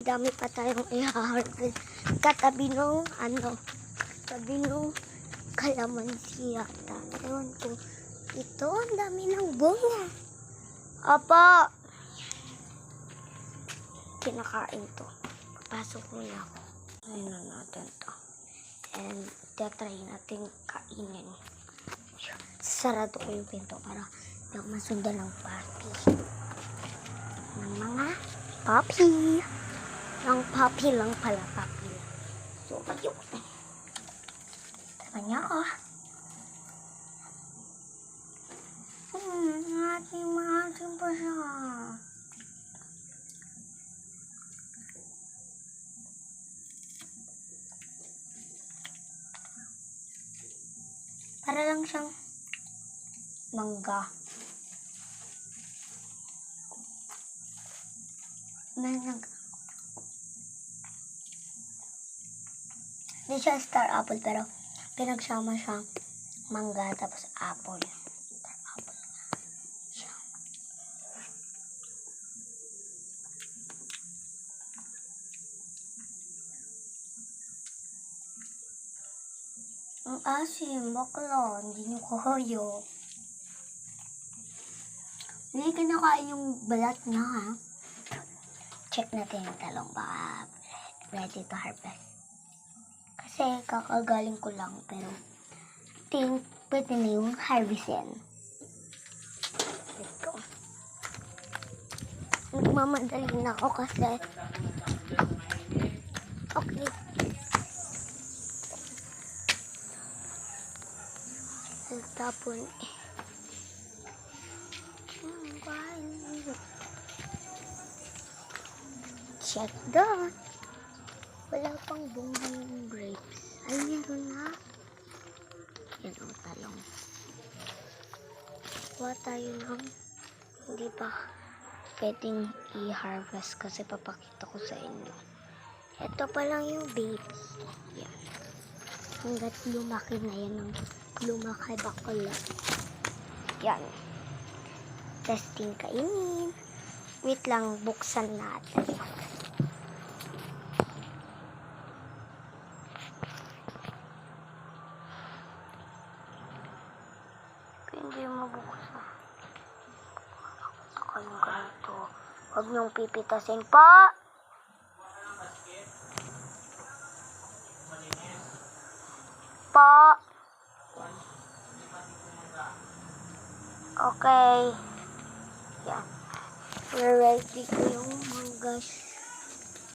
dami pa tayong i-harvest. Katabi nung, tabi nung kalamansi yata. Ewan ko. Ito, ang dami ng bunga. Apa! Kinakain to. Pasok muna ako. Ayun na natin to. And, tatry natin kainin. Sarado ko yung pinto para hindi ako masundan ng puppy. Ng mga puppy. Ng puppy lang pala, puppy. So, ayun. Tama niya ako. Maating pa siya. Para lang siyang mangga. Hindi siya star apple pero pinagsama siyang mangga tapos apple. Star apple siya. Ang asim, bakla. Hindi nyo kahayo. Hindi kinakain yung balat niya, ha? Check natin yung talong. Baka ready to harvest. Kasi kakagaling ko lang. Pero think pwede na yung harvestin. Ito. Nagmamadali na ako kasi. Okay. Tapon check that. Wala pang bunga yung grapes. Ay, meron na. Yan ang talong. Kuha tayo ng hindi pa pwedeng i-harvest kasi papakita ko sa inyo. Ito pa lang yung baby. Yan. Hanggat lumaki na yan ng lumaki bakla. Yan. Testing kainin. Wait lang, buksan natin. Hindi mabuksan. Takal yung ganito. Huwag niyong pipitasin pa. Okay. Yan. We're ready ko yung manggas.